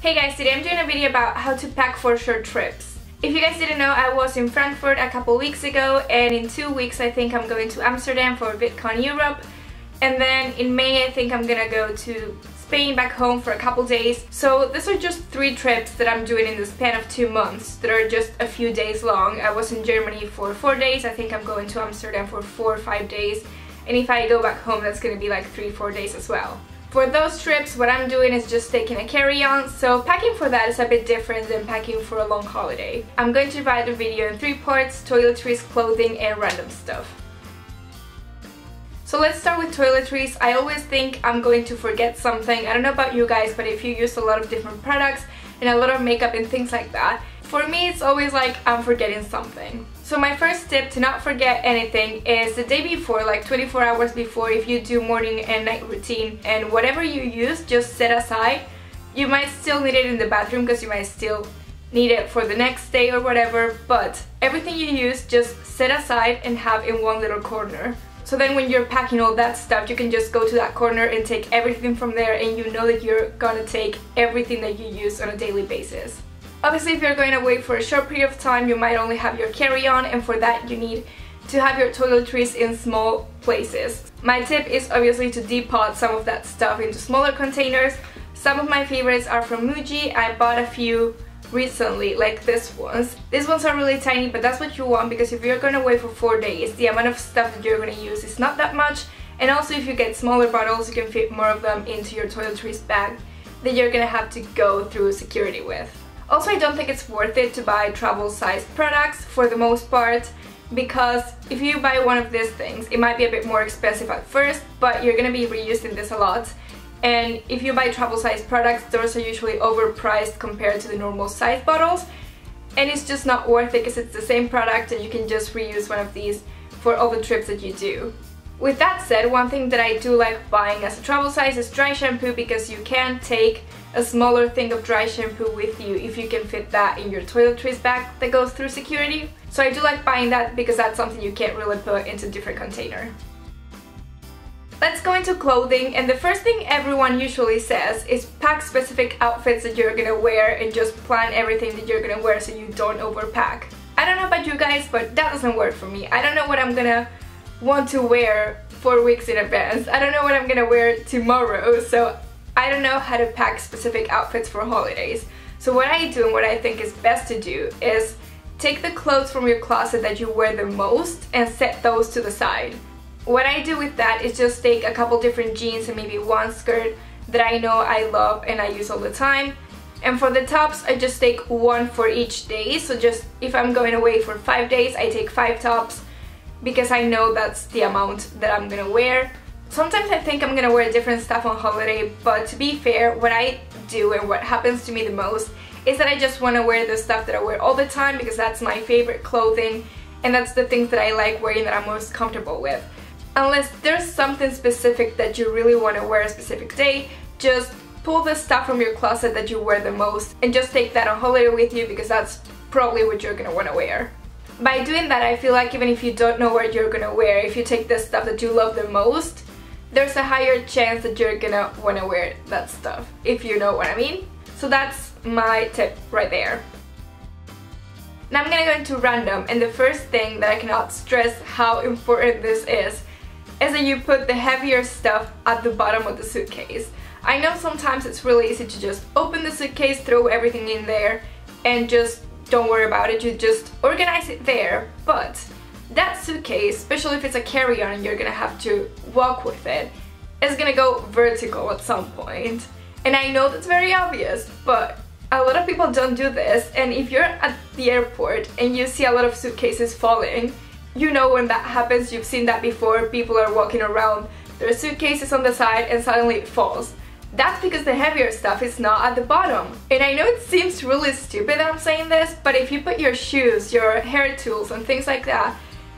Hey guys, today I'm doing a video about how to pack for short trips. If you guys didn't know, I was in Frankfurt a couple weeks ago, and in 2 weeks I think I'm going to Amsterdam for VidCon Europe, and then in May I think I'm gonna go to Spain back home for a couple days. So these are just 3 trips that I'm doing in the span of 2 months that are just a few days long. I was in Germany for 4 days, I think I'm going to Amsterdam for 4 or 5 days, and if I go back home that's gonna be like 3-4 days as well. For those trips, what I'm doing is just taking a carry-on, so packing for that is a bit different than packing for a long holiday. I'm going to divide the video in 3 parts: toiletries, clothing, and random stuff. So let's start with toiletries. I always think I'm going to forget something. I don't know about you guys, but if you use a lot of different products and a lot of makeup and things like that, for me it's always like I'm forgetting something. So my first tip to not forget anything is the day before, like 24 hours before, if you do morning and night routine, and whatever you use, just set aside. You might still need it in the bathroom because you might still need it for the next day or whatever, but everything you use, just set aside and have in one little corner. So then when you're packing all that stuff, you can just go to that corner and take everything from there, and you know that you're gonna take everything that you use on a daily basis. Obviously, if you're going away for a short period of time, you might only have your carry-on, and for that you need to have your toiletries in small places. My tip is obviously to depot some of that stuff into smaller containers. Some of my favorites are from Muji. I bought a few recently, like these ones. These ones are really tiny, but that's what you want, because if you're going away for 4 days, the amount of stuff that you're going to use is not that much. And also, if you get smaller bottles, you can fit more of them into your toiletries bag that you're going to have to go through security with. Also, I don't think it's worth it to buy travel-sized products for the most part, because if you buy one of these things, it might be a bit more expensive at first, but you're gonna be reusing this a lot. And if you buy travel-sized products, those are usually overpriced compared to the normal size bottles, and it's just not worth it because it's the same product and you can just reuse one of these for all the trips that you do. With that said, one thing that I do like buying as a travel size is dry shampoo, because you can take a smaller thing of dry shampoo with you if you can fit that in your toiletries bag that goes through security. So I do like buying that because that's something you can't really put into a different container. Let's go into clothing, and the first thing everyone usually says is pack specific outfits that you're gonna wear and just plan everything that you're gonna wear so you don't overpack. I don't know about you guys, but that doesn't work for me. I don't know what I'm gonna want to wear 4 weeks in advance. I don't know what I'm gonna wear tomorrow, so I don't know how to pack specific outfits for holidays. So what I do, and what I think is best to do, is take the clothes from your closet that you wear the most and set those to the side. What I do with that is just take a couple different jeans and maybe one skirt that I know I love and I use all the time. And for the tops, I just take one for each day. So just if I'm going away for 5 days, I take 5 tops, because I know that's the amount that I'm gonna wear. Sometimes I think I'm gonna wear different stuff on holiday, but to be fair, what I do and what happens to me the most is that I just want to wear the stuff that I wear all the time, because that's my favorite clothing and that's the things that I like wearing, that I'm most comfortable with. Unless there's something specific that you really want to wear a specific day, just pull the stuff from your closet that you wear the most and just take that on holiday with you, because that's probably what you're gonna want to wear. By doing that, I feel like even if you don't know what you're gonna wear, if you take the stuff that you love the most, there's a higher chance that you're gonna want to wear that stuff, if you know what I mean. So that's my tip right there. Now I'm gonna go into random, and the first thing that I cannot stress how important this is that you put the heavier stuff at the bottom of the suitcase. I know sometimes it's really easy to just open the suitcase, throw everything in there, and just don't worry about it, you just organize it there, but that suitcase, especially if it's a carry-on and you're gonna have to walk with it, is gonna go vertical at some point. And I know that's very obvious, but a lot of people don't do this, and if you're at the airport and you see a lot of suitcases falling, you know when that happens, you've seen that before. People are walking around, their suitcases on the side, and suddenly it falls. That's because the heavier stuff is not at the bottom. And I know it seems really stupid that I'm saying this, but if you put your shoes, your hair tools and things like that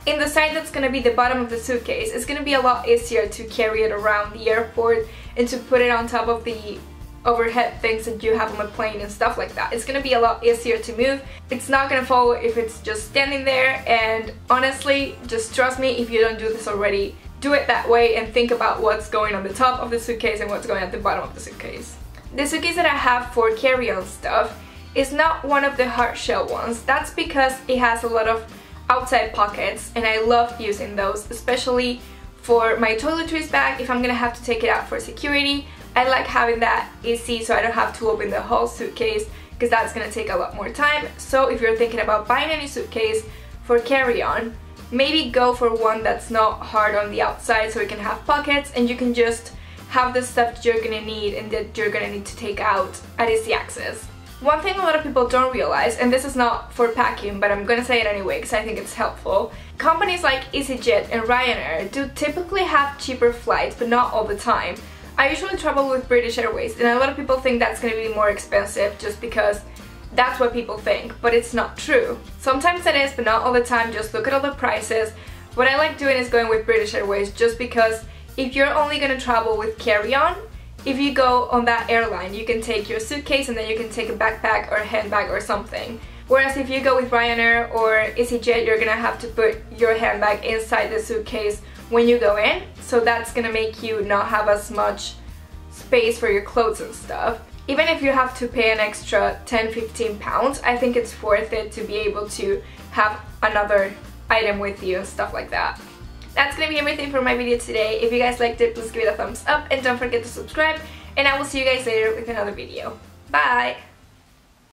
in the side that's gonna be the bottom of the suitcase, it's gonna be a lot easier to carry it around the airport and to put it on top of the overhead things that you have on the plane and stuff like that. It's gonna be a lot easier to move. It's not gonna fall if it's just standing there, and honestly, just trust me, if you don't do this already, do it that way and think about what's going on the top of the suitcase and what's going at the bottom of the suitcase. the suitcase that I have for carry-on stuff is not one of the hard shell ones. That's because it has a lot of outside pockets and I love using those, especially for my toiletries bag. If I'm gonna have to take it out for security, I like having that easy so I don't have to open the whole suitcase because that's gonna take a lot more time. So if you're thinking about buying a new suitcase for carry-on, maybe go for one that's not hard on the outside so it can have pockets and you can just have the stuff that you're gonna need and that you're gonna need to take out at easy access. One thing a lot of people don't realize, and this is not for packing, but I'm gonna say it anyway because I think it's helpful, companies like EasyJet and Ryanair do typically have cheaper flights, but not all the time. I usually travel with British Airways, and a lot of people think that's gonna be more expensive just because that's what people think, but it's not true. Sometimes it is, but not all the time. Just look at all the prices. What I like doing is going with British Airways just because if you're only gonna travel with carry-on, if you go on that airline, you can take your suitcase and then you can take a backpack or a handbag or something. Whereas if you go with Ryanair or EasyJet, you're gonna have to put your handbag inside the suitcase when you go in, so that's gonna make you not have as much space for your clothes and stuff. Even if you have to pay an extra 10-15 pounds, I think it's worth it to be able to have another item with you and stuff like that. That's gonna be everything for my video today. If you guys liked it, please give it a thumbs up and don't forget to subscribe, and I will see you guys later with another video. Bye!